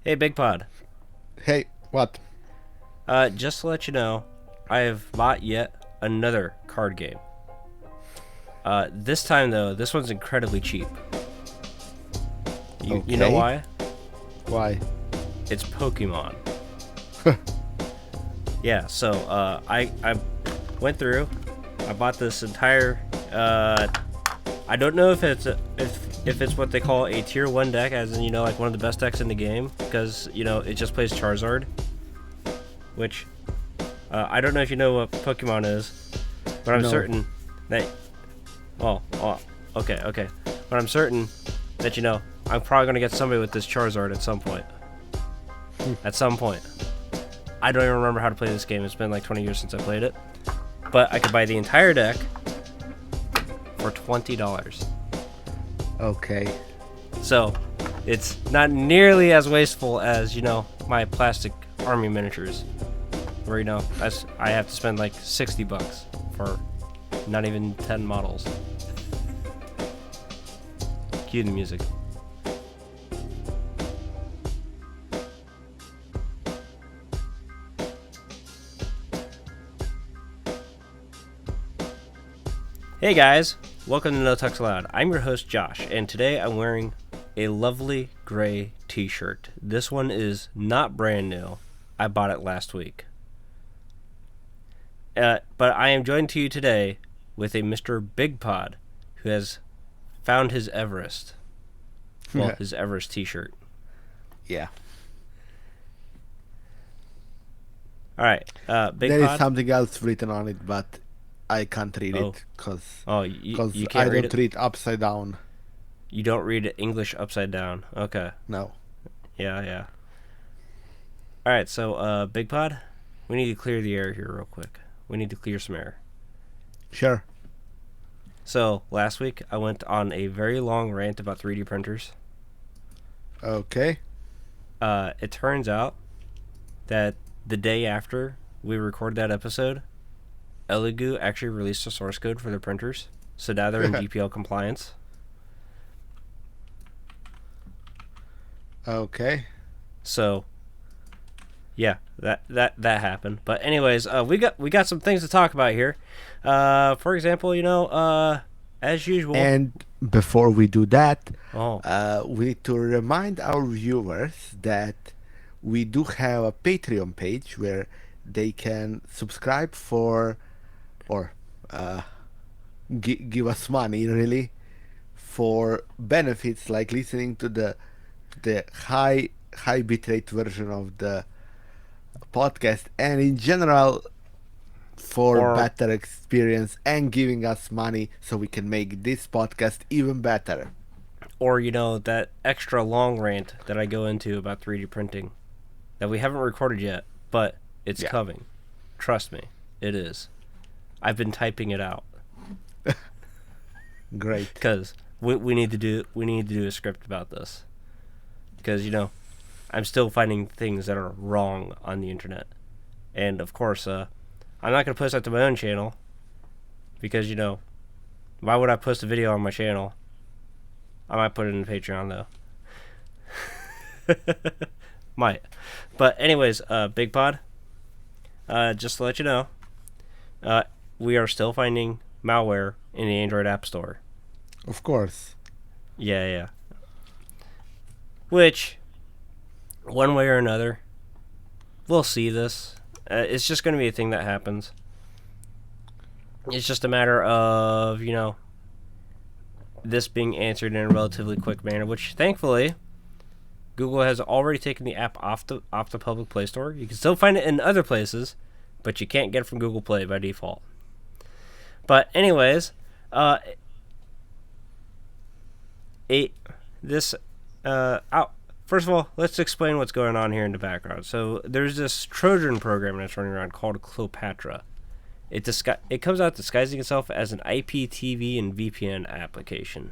Hey, Bigpod. Hey, what? Just to let you know, I have bought yet another card game. This time, though, this one's incredibly cheap. You know Okay. why? Why? It's Pokemon. Yeah, so I went through. I bought this entire. I don't know if it's what they call a tier 1 deck, as in like one of the best decks in the game, because it just plays Charizard. Which I don't know if you know what Pokemon is, but I'm No. certain that. Okay. But I'm certain that I'm probably gonna get somebody with this Charizard at some point. At some point. I don't even remember how to play this game. It's been like 20 years since I played it. But I could buy the entire deck for $20. Okay. So it's not nearly as wasteful as my plastic army miniatures, where I have to spend like $60 for not even 10 models. Cue the music. Hey guys, welcome to No Tux Allowed. I'm your host Josh, and today I'm wearing a lovely gray t-shirt. This one is not brand new. I bought it last week. But I am joined to you today with a Mr. Bigpod, who has found his Everest. Well, his Everest t-shirt. Yeah. Alright, Bigpod. There is something else written on it, but I can't read it because you I can't read don't it? read upside down. You don't read English upside down. Okay. No. Yeah. Alright, so, Bigpod, we need to clear the air here real quick. We need to clear some air. Sure. So, last week, I went on a very long rant about 3D printers. Okay. It turns out that the day after we recorded that episode, Elegoo actually released a source code for their printers. So now they're in GPL compliance. Okay. So, yeah, that happened. But anyways, we got some things to talk about here. For example, as usual. And before we do that, Oh, we need to remind our viewers that we do have a Patreon page where they can subscribe for or give us money really for benefits like listening to the high bitrate version of the podcast, and in general for Or- better experience and giving us money so we can make this podcast even better. or that extra long rant that I go into about 3D printing that we haven't recorded yet, but it's coming. Trust me, it is. I've been typing it out. Great. Because we need to do a script about this. Because I'm still finding things that are wrong on the internet, and of course, I'm not gonna post that to my own channel. Because why would I post a video on my channel? I might put it in Patreon though. Might. But anyways, Bigpod. Just to let you know, we are still finding malware in the Android App Store. Of course. Yeah. Which, one way or another, we'll see this. It's just going to be a thing that happens. It's just a matter of, this being answered in a relatively quick manner, which, thankfully, Google has already taken the app off the public Play Store. You can still find it in other places, but you can't get it from Google Play by default. But anyways, first of all, let's explain what's going on here in the background. So there's this Trojan program that's running around called Cleopatra. It comes out disguising itself as an IPTV and VPN application.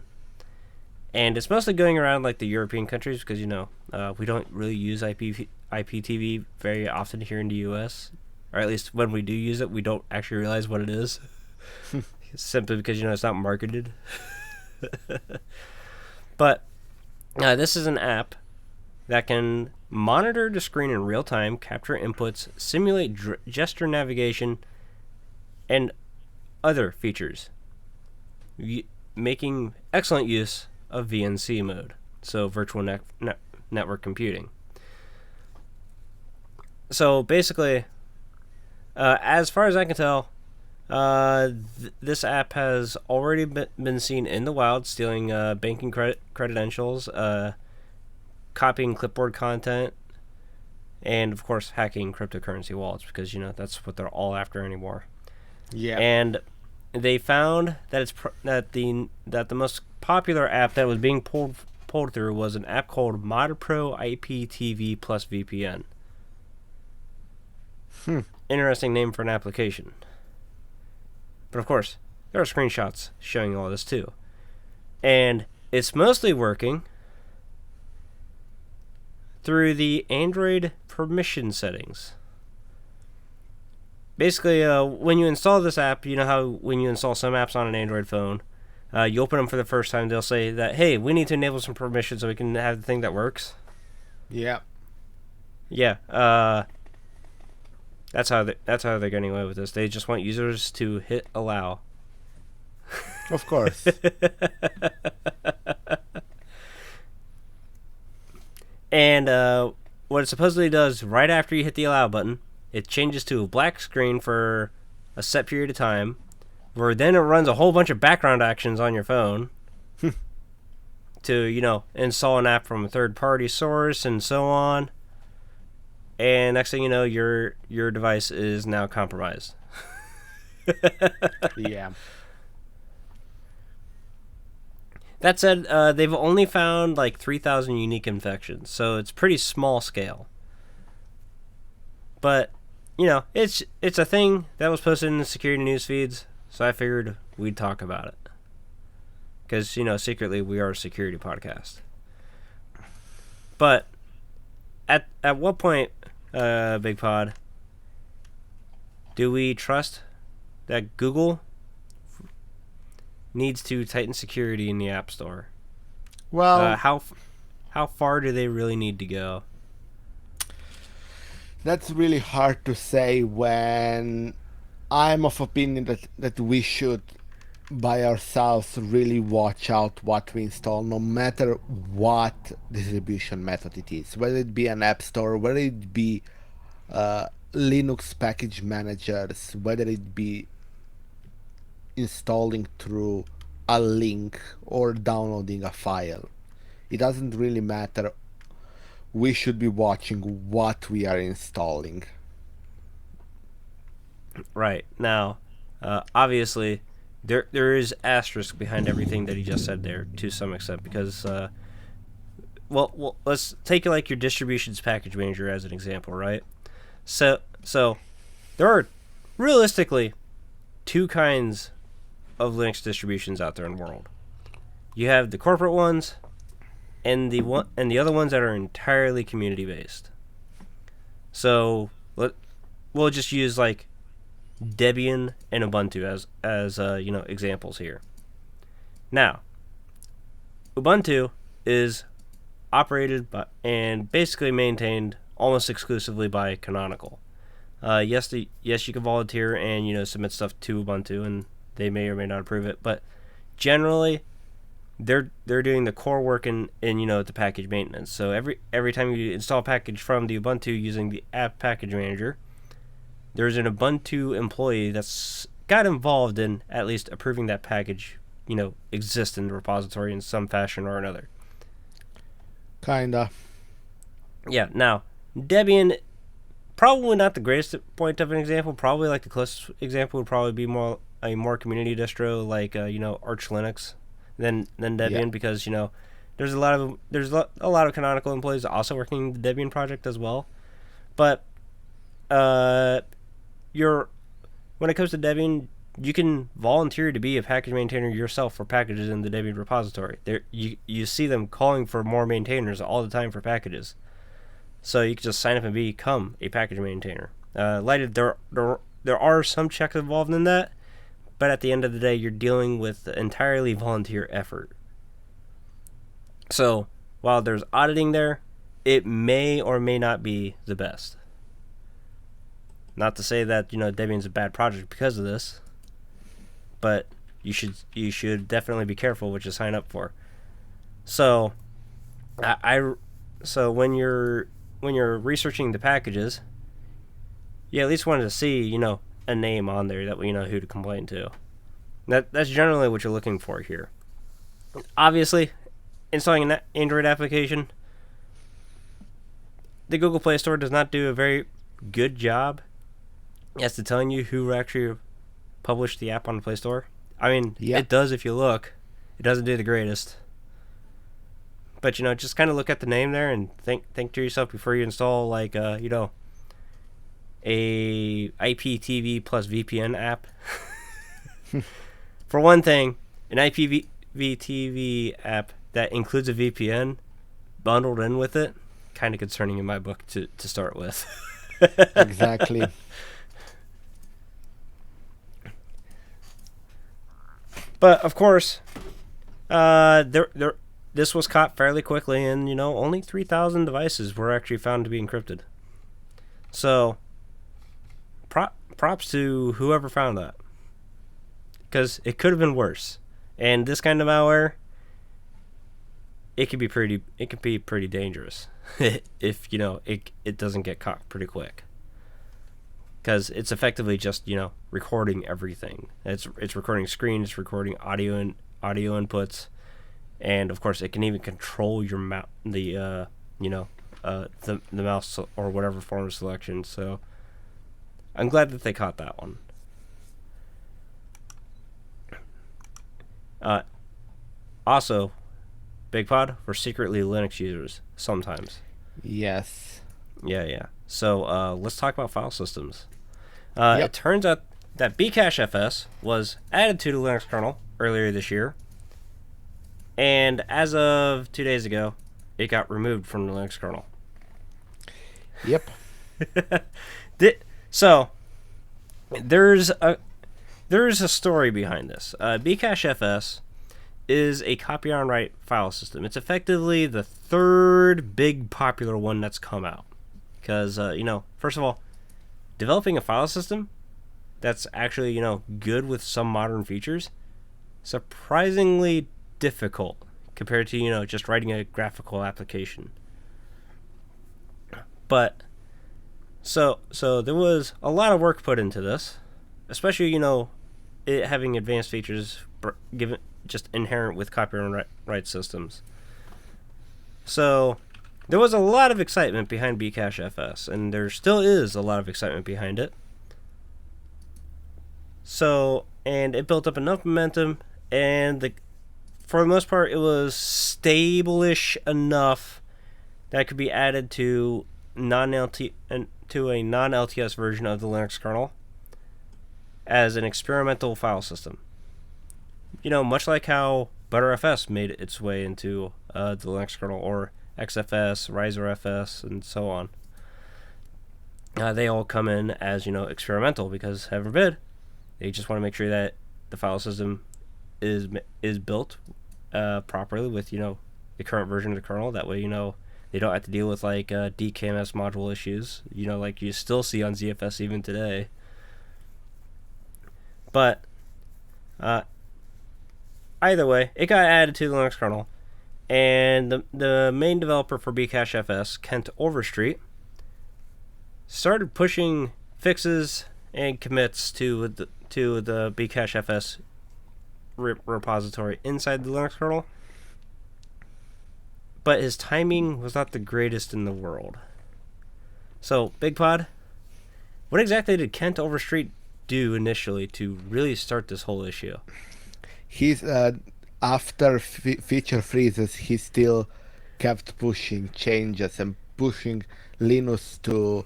And it's mostly going around like the European countries because, we don't really use IPTV very often here in the US. Or at least when we do use it, we don't actually realize what it is. Simply because, it's not marketed. But this is an app that can monitor the screen in real time, capture inputs, simulate gesture navigation, and other features, making excellent use of VNC mode, so virtual network computing. So basically, as far as I can tell, this app has already been seen in the wild, stealing banking credentials, copying clipboard content, and of course hacking cryptocurrency wallets, because that's what they're all after anymore. Yeah. And they found that that the most popular app that was being pulled through was an app called ModPro IPTV plus VPN. Interesting name for an application. But of course, there are screenshots showing all this too. And it's mostly working through the Android permission settings. Basically, when you install this app, you know how when you install some apps on an Android phone, you open them for the first time, they'll say that, hey, we need to enable some permissions so we can have the thing that works. Yeah. Yeah. That's how they're getting away with this. They just want users to hit allow. Of course. And what it supposedly does right after you hit the allow button, it changes to a black screen for a set period of time, where then it runs a whole bunch of background actions on your phone to, install an app from a third-party source and so on. And next thing you know, your device is now compromised. Yeah. That said, they've only found like 3,000 unique infections, so it's pretty small scale. But, it's a thing that was posted in the security news feeds, so I figured we'd talk about it. Because, secretly we are a security podcast. But at what point, Bigpod, do we trust that Google needs to tighten security in the App Store? Well, how far do they really need to go? that's really hard to say, when I'm of opinion that we should by ourselves really watch out what we install, no matter what distribution method it is, whether it be an app store, whether it be Linux package managers, whether it be installing through a link or downloading a file. It doesn't really matter. We should be watching what we are installing. Right. Now, obviously, there is asterisk behind everything that he just said there to some extent, because, well, let's take like your distributions package manager as an example, right? So there are realistically two kinds of Linux distributions out there in the world. You have the corporate ones, and the other ones that are entirely community based. So we'll just use like Debian and Ubuntu as examples here. Now, Ubuntu is operated by and basically maintained almost exclusively by Canonical. Yes, you can volunteer and submit stuff to Ubuntu, and they may or may not approve it, but generally they're doing the core work in the package maintenance. So every time you install a package from the Ubuntu using the app package manager, there's an Ubuntu employee that's got involved in at least approving that package exists in the repository in some fashion or another. Kinda. Yeah. Now, Debian, probably not the greatest point of an example. Probably like the closest example would probably be a more community distro like Arch Linux than Debian, because there's a lot of Canonical employees also working the Debian project as well. But when it comes to Debian, you can volunteer to be a package maintainer yourself for packages in the Debian repository. You see them calling for more maintainers all the time for packages. So you can just sign up and become a package maintainer. There are some checks involved in that, but at the end of the day, you're dealing with entirely volunteer effort. So while there's auditing there, it may or may not be the best. Not to say that Debian's a bad project because of this, but you should definitely be careful what you sign up for. So, so when you're researching the packages, you at least wanted to see a name on there that we know who to complain to. That's generally what you're looking for here. Obviously, installing an Android application, the Google Play Store does not do a very good job as to telling you who actually published the app on the Play Store. I mean, It does if you look. It doesn't do the greatest. But, just kind of look at the name there and think to yourself before you install, like, a IPTV plus VPN app. For one thing, an IPTV app that includes a VPN bundled in with it, kind of concerning in my book to start with. Exactly. But of course, this was caught fairly quickly, and only 3,000 devices were actually found to be encrypted. So, props to whoever found that, because it could have been worse. And this kind of malware, it can be pretty dangerous if it doesn't get caught pretty quick. Because it's effectively just recording everything. It's recording screens, it's recording audio inputs, and of course it can even control your the mouse or whatever form of selection. So I'm glad that they caught that one. Also, Bigpod for secretly Linux users sometimes. Yes. Yeah. So let's talk about file systems. Yep. It turns out that BcacheFS was added to the Linux kernel earlier this year, and as of 2 days ago, it got removed from the Linux kernel. Yep. So there's a story behind this. BcacheFS is a copy on write file system. It's effectively the third big popular one that's come out. Because, first of all, developing a file system that's actually, good with some modern features, surprisingly difficult compared to, just writing a graphical application. But, so there was a lot of work put into this, especially, it having advanced features given just inherent with copy on write systems. So there was a lot of excitement behind BcacheFS, and there still is a lot of excitement behind it. So, and it built up enough momentum, and for the most part, it was stable-ish enough that it could be added to a non-LTS version of the Linux kernel as an experimental file system. Much like how ButterFS made its way into the Linux kernel, or XFS, RiserFS, and so on. They all come in as, experimental because, heaven forbid, they just want to make sure that the file system is built properly with, the current version of the kernel. That way, they don't have to deal with, like, DKMS module issues, like you still see on ZFS even today. But, either way, it got added to the Linux kernel. And the main developer for BcacheFS, Kent Overstreet, started pushing fixes and commits to the BcacheFS repository inside the Linux kernel. But his timing was not the greatest in the world. So, Bigpod, what exactly did Kent Overstreet do initially to really start this whole issue? He's after feature freezes, he still kept pushing changes and pushing Linux to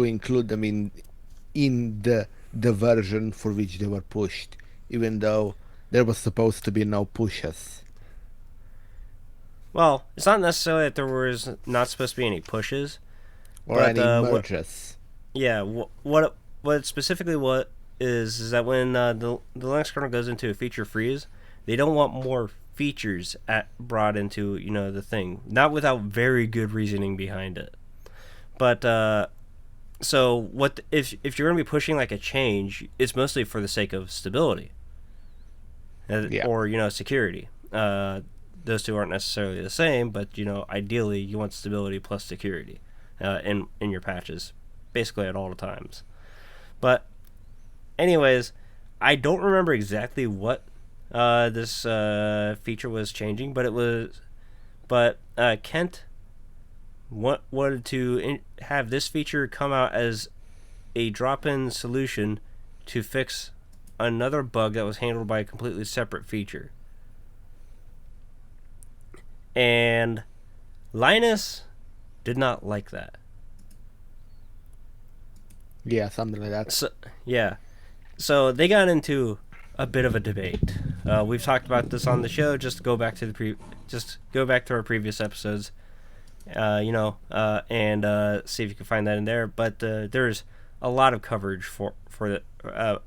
include them in the version for which they were pushed, even though there was supposed to be no pushes. Well, it's not necessarily that there was not supposed to be any pushes, or any merges. What specifically what is that when the Linux kernel goes into a feature freeze, they don't want more features brought into the thing, not without very good reasoning behind it. But so what if you're going to be pushing like a change, it's mostly for the sake of stability, or security. Those two aren't necessarily the same, but ideally you want stability plus security in your patches, basically at all the times. But anyways, I don't remember exactly what this feature was changing, but Kent wanted to have this feature come out as a drop-in solution to fix another bug that was handled by a completely separate feature. And Linus did not like that. Yeah, something like that. So they got into a bit of a debate. We've talked about this on the show. Just go back to our previous episodes, and see if you can find that in there. But there's a lot of coverage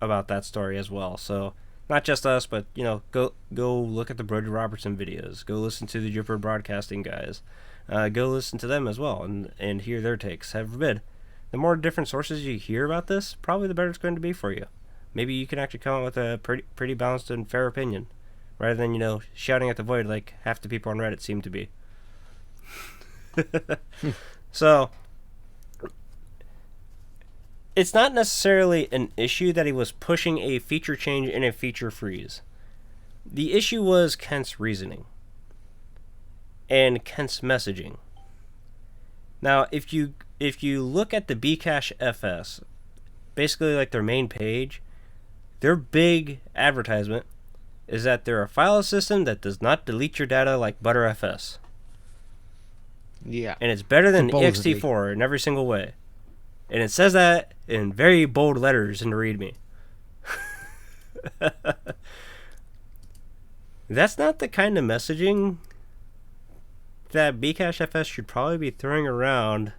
about that story as well. So not just us, but go look at the Brody Robertson videos. Go listen to the Jupiter Broadcasting guys. Go listen to them as well and hear their takes. Heaven forbid, the more different sources you hear about this, probably the better it's going to be for you. Maybe you can actually come up with a pretty balanced and fair opinion, rather than shouting at the void like half the people on Reddit seem to be. So it's not necessarily an issue that he was pushing a feature change in a feature freeze. The issue was Kent's reasoning and Kent's messaging. Now, if you look at the BcacheFS, basically like their main page, their big advertisement is that they're a file system that does not delete your data like ButterFS. Yeah. And it's better than Supposedly. ext4 in every single way. And it says that in very bold letters in the README. That's not the kind of messaging that BcacheFS should probably be throwing around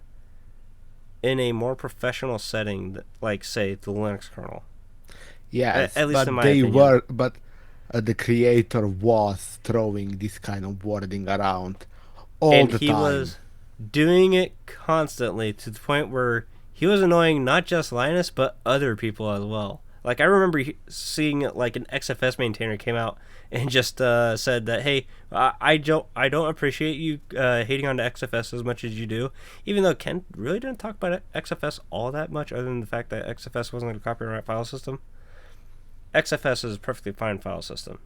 in a more professional setting, like, say, the Linux kernel. Yes, at least but in my they opinion. were, but the creator was throwing this kind of wording around all And the he time. was doing it constantly to the point where he was annoying not just Linus, but other people as well. Like, I remember seeing like an XFS maintainer came out and just said that, hey, I don't appreciate you hating on the XFS as much as you do, even though Ken really didn't talk about XFS all that much, other than the fact that XFS wasn't a copyright file system. XFS is a perfectly fine file system.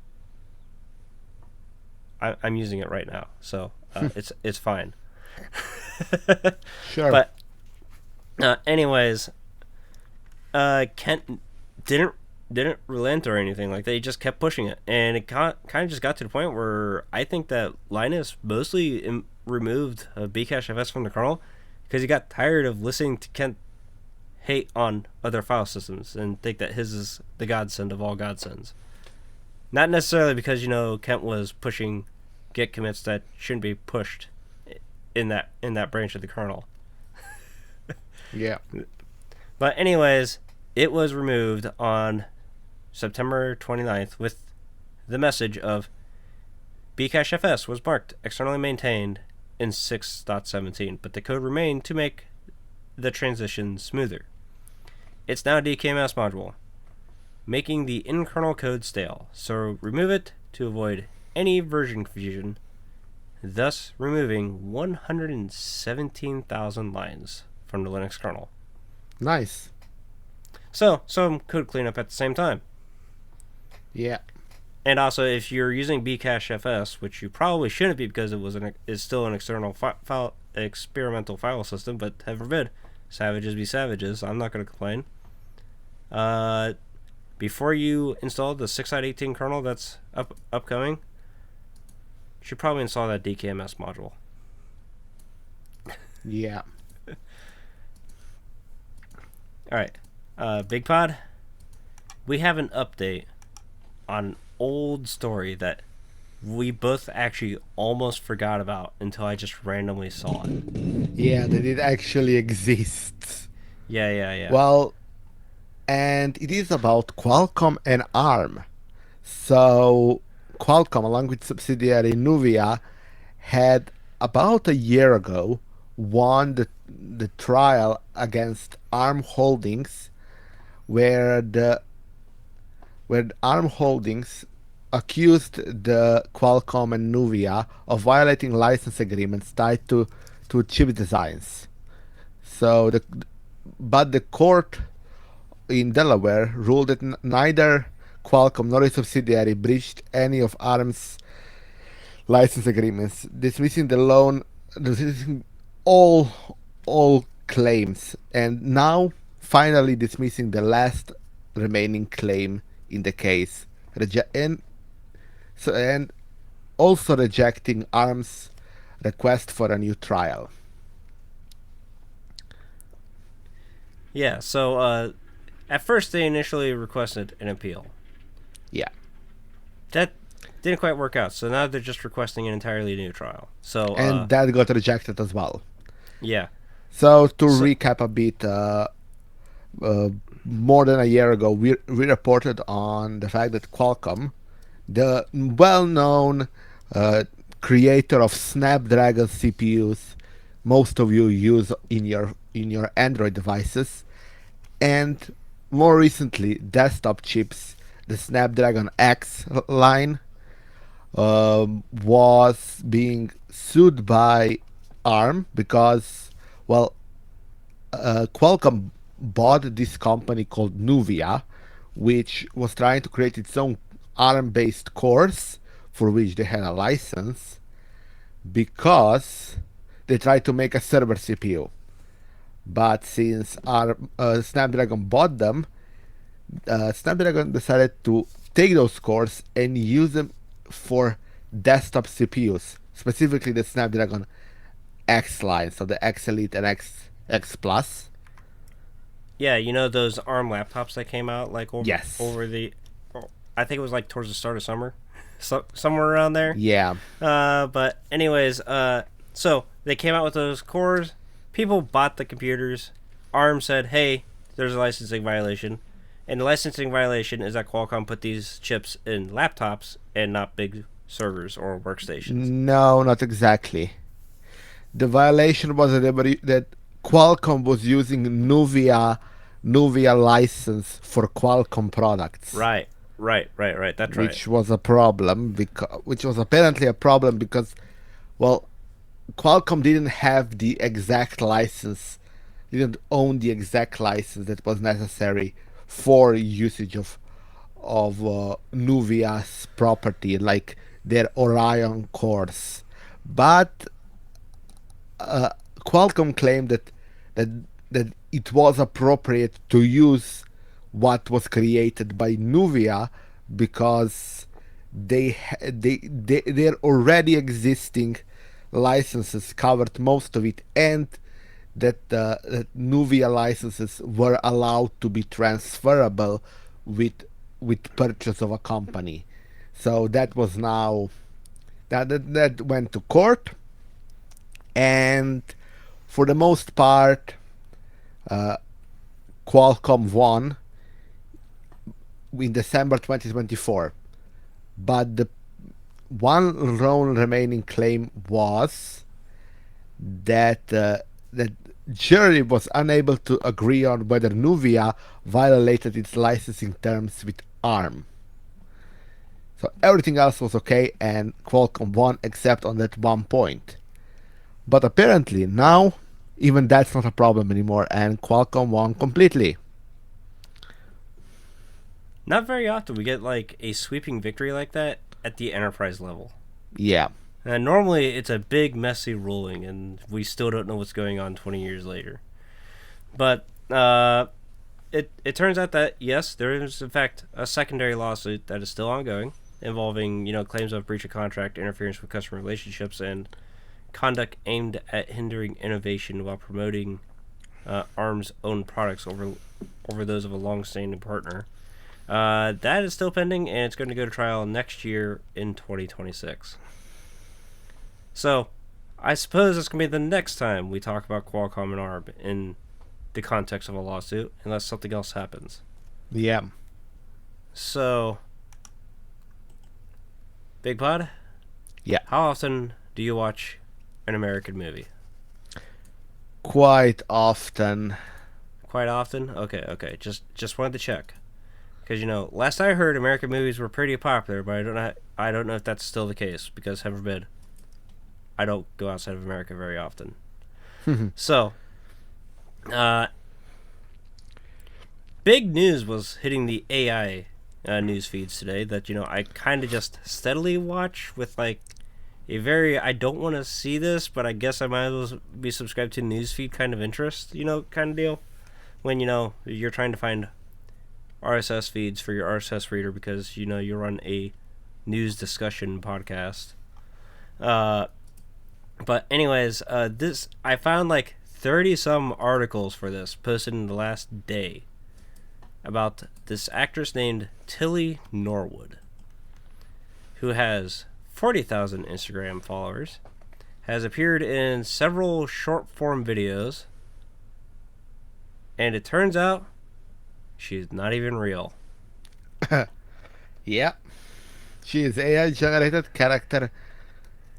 I'm using it right now, so it's fine. Sure. But anyways, Kent didn't relent or anything. Like, they just kept pushing it, and it kind of just got to the point where I think that Linus mostly removed BcacheFS from the kernel because he got tired of listening to Kent hate on other file systems and think that his is the godsend of all godsends. Not necessarily because Kent was pushing git commits that shouldn't be pushed in that branch of the kernel. Yeah. But anyways, it was removed on September 29th with the message of BcacheFS was marked externally maintained in 6.17, but the code remained to make the transition smoother. It's now a DKMS module, making the in-kernel code stale, so remove it to avoid any version confusion, thus removing 117,000 lines from the Linux kernel. Nice. So, some code cleanup at the same time. Yeah. And also, if you're using BcacheFS, which you probably shouldn't be because it's still an external experimental file system, but heaven forbid, savages be savages, I'm not going to complain. Before you install the 6.18 kernel that's upcoming, you should probably install that DKMS module. Yeah. Alright, Bigpod, we have an update on an old story that we both actually almost forgot about until I just randomly saw it. Yeah, that it actually exists. Yeah. Well, and it is about Qualcomm and ARM. So, Qualcomm, along with subsidiary Nuvia, had about a year ago won the trial against ARM Holdings, where ARM Holdings accused the Qualcomm and Nuvia of violating license agreements tied to chip designs. So but the court in Delaware ruled that neither Qualcomm nor its subsidiary breached any of ARM's license agreements, dismissing all claims, and now finally dismissing the last remaining claim in the case, and also rejecting ARM's request for a new trial. Yeah, so at first they initially requested an appeal. Yeah. That didn't quite work out, so now they're just requesting an entirely new trial. So And that got rejected as well. Yeah. So to recap a bit, more than a year ago, we reported on the fact that Qualcomm, the well-known creator of Snapdragon CPUs, most of you use in your Android devices, and more recently desktop chips, the Snapdragon X line, was being sued by ARM because, well, Qualcomm bought this company called Nuvia, which was trying to create its own ARM-based cores for which they had a license, because they tried to make a server CPU. But since Snapdragon bought them, Snapdragon decided to take those cores and use them for desktop CPUs, specifically the Snapdragon X line, so the X Elite and X Plus. Yeah, you know those ARM laptops that came out like over the, I think it was like towards the start of summer, somewhere around there. Yeah. But anyways, so they came out with those cores. People bought the computers. ARM said, "Hey, there's a licensing violation," and the licensing violation is that Qualcomm put these chips in laptops and not big servers or workstations. No, not exactly. The violation was that Qualcomm was using Nuvia license for Qualcomm products. Right. That's right. Which was a problem, which was apparently a problem because, well, Qualcomm didn't have the exact license, didn't own the exact license that was necessary for usage of Nuvia's property, like their Orion cores. But Qualcomm claimed that it was appropriate to use what was created by Nuvia because their already existing licenses covered most of it, and that Nuvia licenses were allowed to be transferable with purchase of a company. So that was now that went to court, and for the most part, Qualcomm won in December 2024. But the one lone remaining claim was that that jury was unable to agree on whether Nuvia violated its licensing terms with ARM. So everything else was okay, and Qualcomm won except on that one point. But apparently now even that's not a problem anymore, and Qualcomm won completely. Not very often we get like a sweeping victory like that at the enterprise level. Yeah. And normally it's a big messy ruling and we still don't know what's going on 20 years later. But it turns out that yes, there is in fact a secondary lawsuit that is still ongoing, involving, claims of breach of contract, interference with customer relationships, and conduct aimed at hindering innovation while promoting ARM's own products over those of a long-standing partner. That is still pending, and it's going to go to trial next year in 2026. So, I suppose it's going to be the next time we talk about Qualcomm and ARM in the context of a lawsuit, unless something else happens. Yeah. So, Bigpod, Yeah, how often do you watch an American movie? quite often. Quite often? Okay. Just wanted to check. Because, last I heard, American movies were pretty popular, but I don't know if that's still the case, because, heaven forbid, I don't go outside of America very often. So, big news was hitting the AI news feeds today that, I kind of just steadily watch with, like, a very, I don't want to see this, but I guess I might as well be subscribed to newsfeed kind of interest, kind of deal. When, you're trying to find RSS feeds for your RSS reader because, you run a news discussion podcast. But anyways, this, I found like 30 some articles for this posted in the last day about this actress named Tilly Norwood, who has 40,000 Instagram followers, has appeared in several short form videos, and it turns out she's not even real. Yeah, she is AI generated character.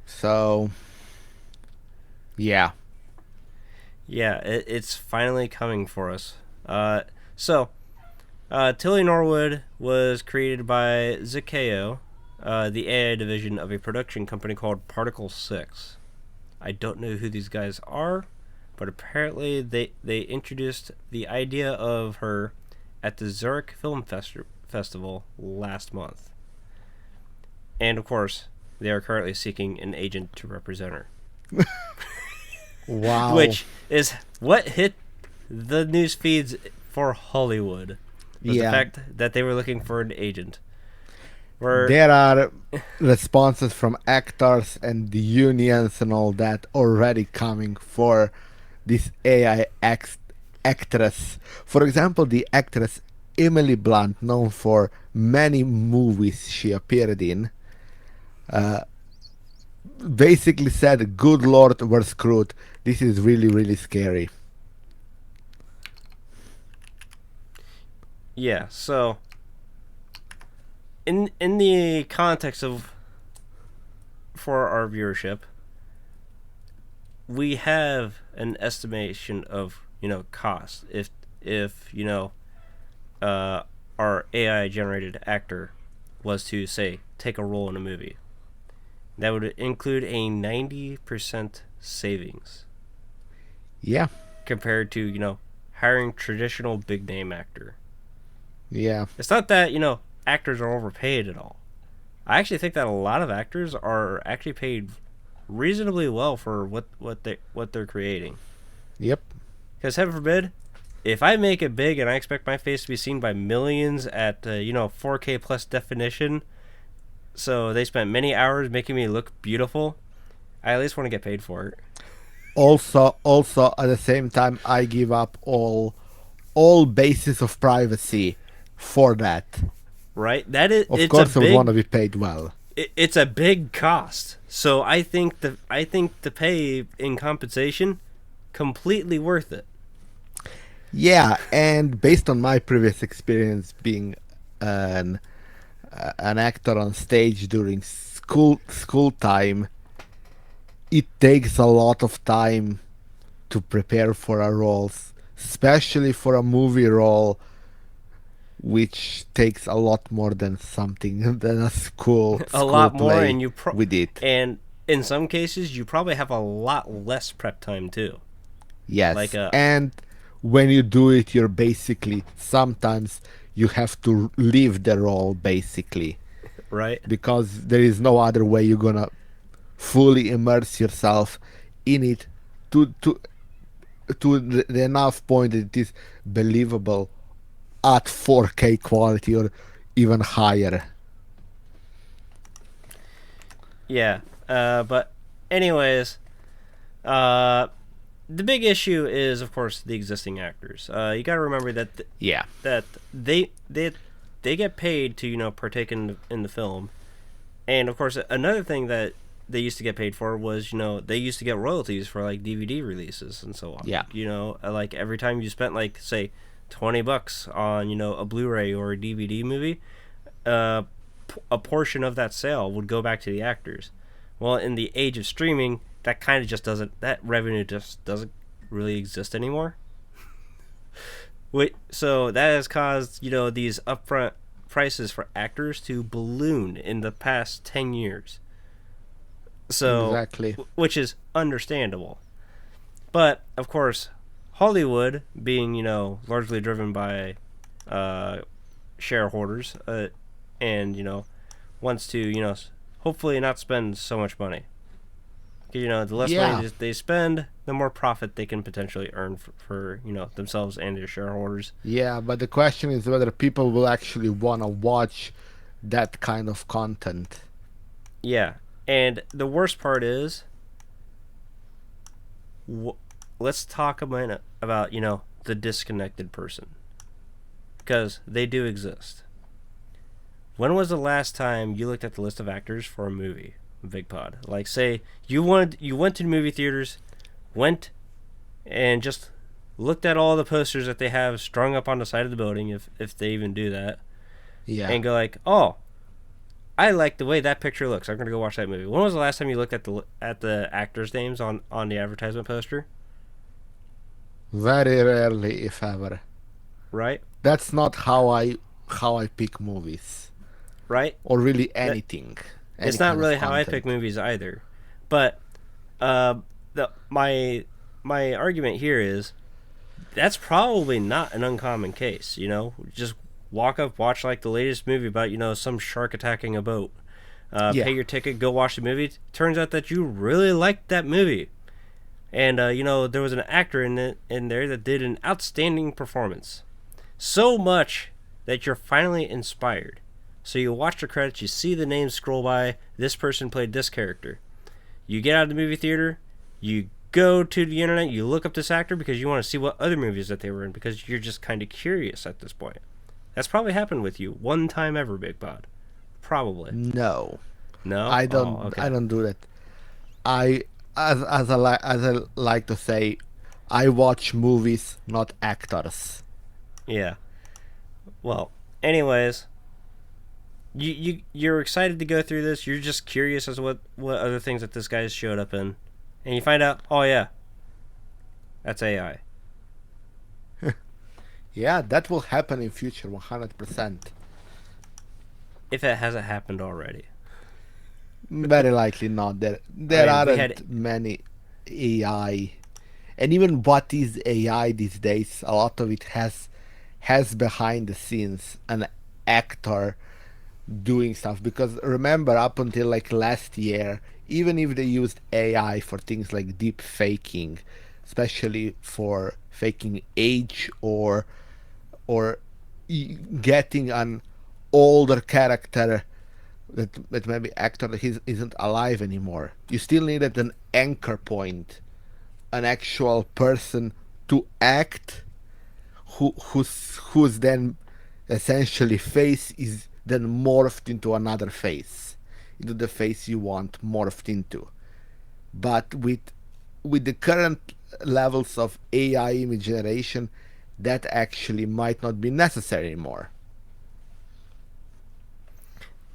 So, yeah. Yeah, it's finally coming for us. Tilly Norwood was created by Zakeo, the AI division of a production company called Particle 6. I don't know who these guys are, but apparently they introduced the idea of her at the Zurich Film Festival last month. And of course, they are currently seeking an agent to represent her. Wow. Which is what hit the news feeds for Hollywood. Was the fact that they were looking for an agent. There are responses from actors and the unions and all that already coming for this AI actress. For example, the actress Emily Blunt, known for many movies she appeared in, basically said, "Good Lord, we're screwed. This is really, really scary." Yeah, so in the context of for our viewership, we have an estimation of cost if our AI generated actor was to say take a role in a movie. That would include a 90% savings. Yeah. Compared to hiring traditional big name actor. Yeah. It's not that actors are overpaid at all. I actually think that a lot of actors are actually paid reasonably well for what they're creating. Yep. Because heaven forbid, if I make it big and I expect my face to be seen by millions at 4K plus definition, so they spent many hours making me look beautiful, I at least want to get paid for it. Also, at the same time, I give up all basis of privacy for that. Right? That is. Of course, I would want to be paid well. It's a big cost, so I think the pay in compensation completely worth it. Yeah, and based on my previous experience being an actor on stage during school time, it takes a lot of time to prepare for a role, especially for a movie role, which takes a lot more than something than a school lot more, play and with it. And in some cases, you probably have a lot less prep time too. Yes, and when you do it, you're basically sometimes you have to leave the role basically, right? Because there is no other way you're gonna fully immerse yourself in it to the enough point that it is believable at 4K quality or even higher. Yeah, but anyways, the big issue is, of course, the existing actors. You got to remember that that they get paid to partake in the film, and of course another thing that they used to get paid for was they used to get royalties for like DVD releases and so on. Yeah. Like every time you spent like say $20 on a Blu-ray or a DVD movie, a portion of that sale would go back to the actors. Well, in the age of streaming, that kind of just doesn't, that revenue just doesn't really exist anymore. So that has caused, these upfront prices for actors to balloon in the past 10 years. So, Exactly. Which is understandable. But, of course, Hollywood, being, largely driven by shareholders, and, wants to, hopefully not spend so much money. The less money they spend, the more profit they can potentially earn for themselves and their shareholders. Yeah, but the question is whether people will actually want to watch that kind of content. Yeah, and the worst part is, let's talk a minute about, the disconnected person. Because they do exist. When was the last time you looked at the list of actors for a movie? Bigpod. Like, say you went to movie theaters, went and just looked at all the posters that they have strung up on the side of the building, if they even do that, and go like, oh, I like the way that picture looks, I'm gonna go watch that movie. When was the last time you looked at the actors' names on the advertisement poster? Very rarely, if ever. Right. That's not how I pick movies. Right. Or really anything. It's not really how I pick movies either. But my argument here is that's probably not an uncommon case. Just walk up, watch like the latest movie about some shark attacking a boat. Pay your ticket, go watch the movie. Turns out that you really liked that movie, and there was an actor in there that did an outstanding performance, so much that you're finally inspired. So you watch the credits, you see the names scroll by, this person played this character. You get out of the movie theater, you go to the internet, you look up this actor because you want to see what other movies that they were in, because you're just kind of curious at this point. That's probably happened with you one time ever, Bigpod. Probably. No. No? I don't. Oh, okay. I don't do that. As I like to say, I watch movies, not actors. Yeah. Well, anyways, you're excited to go through this. You're just curious as to what other things that this guy showed up in, and you find out, oh yeah, that's AI. Yeah, that will happen in future, 100%. If it hasn't happened already. Very likely not. There aren't many AI, and even what is AI these days, a lot of it has behind the scenes an actor doing stuff. Because remember, up until like last year, even if they used AI for things like deep faking, especially for faking age or getting an older character that maybe actor that isn't alive anymore, you still needed an anchor point, an actual person to act, who's then essentially face is then morphed into another face, into the face you want morphed into. But with the current levels of AI image generation, that actually might not be necessary anymore.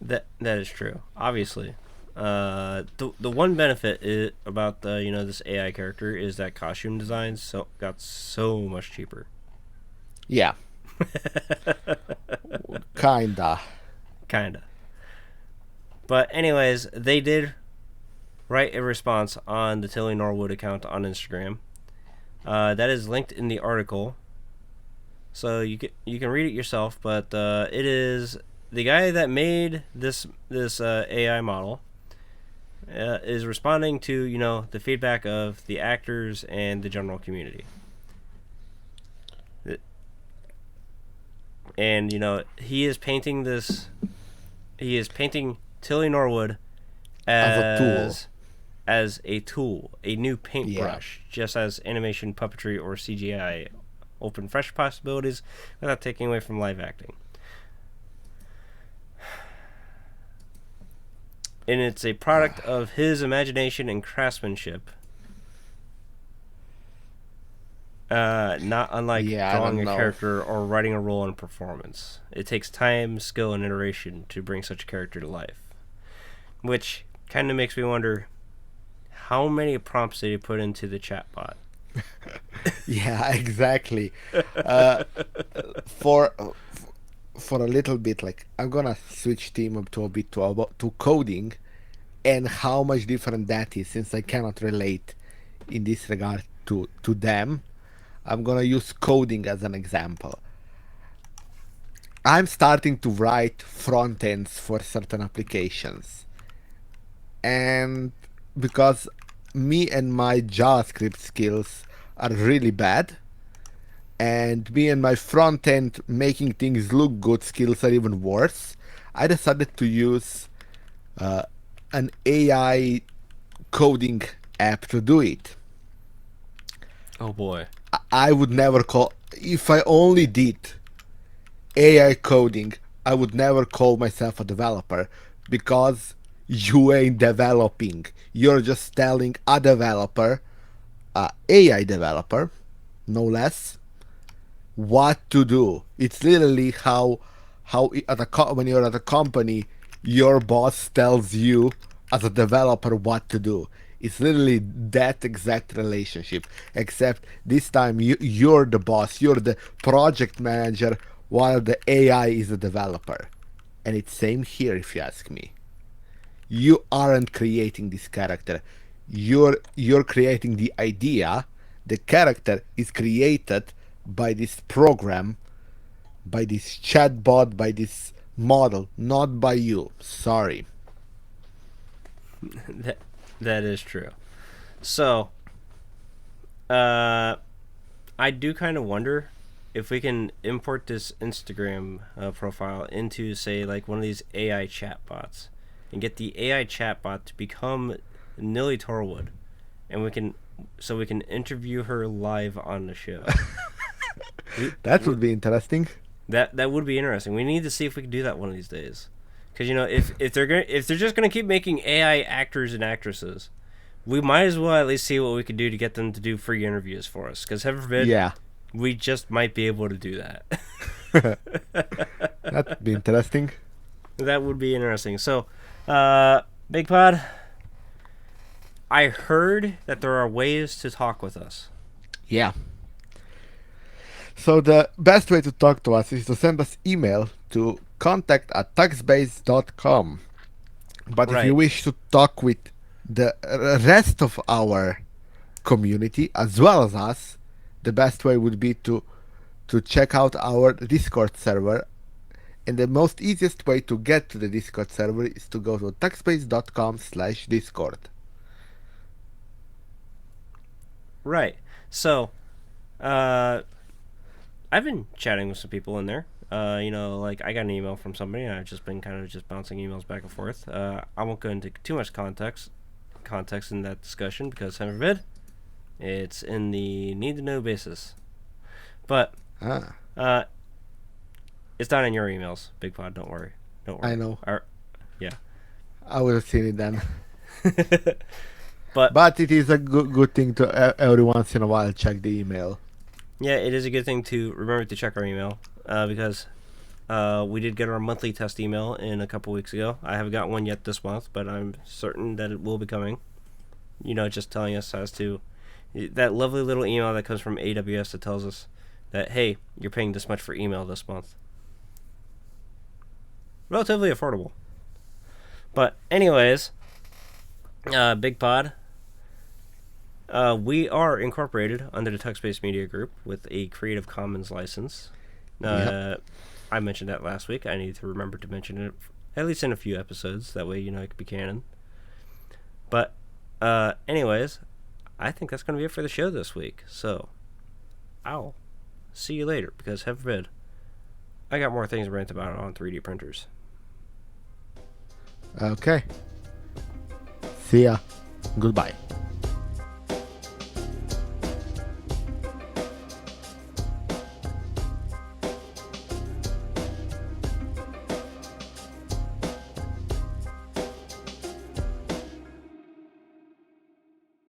That is true. Obviously, the one benefit about the this AI character is that costume designs got so much cheaper. Yeah. Kinda. But anyways, they did write a response on the Tilly Norwood account on Instagram. That is linked in the article, so you can read it yourself. But it is the guy that made this AI model is responding to the feedback of the actors and the general community. And he is painting Tilly Norwood as a tool, a new paintbrush, just as animation, puppetry, or CGI open fresh possibilities without taking away from live acting. And it's a product of his imagination and craftsmanship. Not unlike Yeah, I drawing don't a know. character or writing a role in performance. It takes time, skill, and iteration to bring such a character to life. Which kind of makes me wonder, how many prompts did he put into the chatbot? Yeah, exactly. Uh, for for a little bit, like I'm gonna switch team up to a bit to coding, and how much different that is, since I cannot relate in this regard to them. I'm gonna use coding as an example. I'm starting to write front ends for certain applications, and because me and my JavaScript skills are really bad, and me and my front end making things look good skills are even worse, I decided to use uh, an AI coding app to do it. Oh boy. I would never call, if I only did AI coding, I would never call myself a developer, because you ain't developing. You're just telling a developer, a AI developer, no less, what to do. It's literally how when you're at a company, your boss tells you as a developer what to do. It's literally that exact relationship, except this time you're the boss, you're the project manager, while the AI is the developer. And it's same here, if you ask me. You aren't creating this character. You're creating the idea. The character is created by this program, by this chatbot, by this model, not by you. Sorry. that is true. So, I do kind of wonder if we can import this Instagram profile into, say, like one of these AI chatbots, and get the AI chatbot to become Nilly Torwood, and we can interview her live on the show. That would be interesting. That would be interesting. We need to see if we can do that one of these days, because if they're just gonna keep making AI actors and actresses, we might as well at least see what we can do to get them to do free interviews for us. Because heaven forbid, Yeah, we just might be able to do that. that'd be interesting. That would be interesting. So, Bigpod, I heard that there are ways to talk with us. Yeah. So the best way to talk to us is to send us email to contact@tuxbase.com. But if you Right. wish to talk with the rest of our community as well as us, the best way would be to check out our Discord server. And the most easiest way to get to the Discord server is to go to tuxbase.com/discord. Right. So, I've been chatting with some people in there. Like I got an email from somebody, and I've just been kind of just bouncing emails back and forth. I won't go into too much context in that discussion, because heaven forbid, it's in the need to know basis. But Ah, it's not in your emails, Bigpod. Don't worry. I know. Yeah. I would have seen it then. But But it is a good thing to every once in a while check the email. yeah, it is a good thing to remember to check our email, because we did get our monthly test email in a couple weeks ago. I haven't got one yet this month, but I'm certain that it will be coming. Just telling us as to that lovely little email that comes from AWS that tells us that, hey, you're paying this much for email this month. Relatively affordable. But anyways, Bigpod, we are incorporated under the Tuxbase Media Group with a Creative Commons license. Yep. I mentioned that last week. I need to remember to mention it at least in a few episodes. That way, it could be canon. But anyways, I think that's going to be it for the show this week. So, I'll see you later, because heaven forbid, I got more things to rant about on 3D printers. Okay. See ya. Goodbye.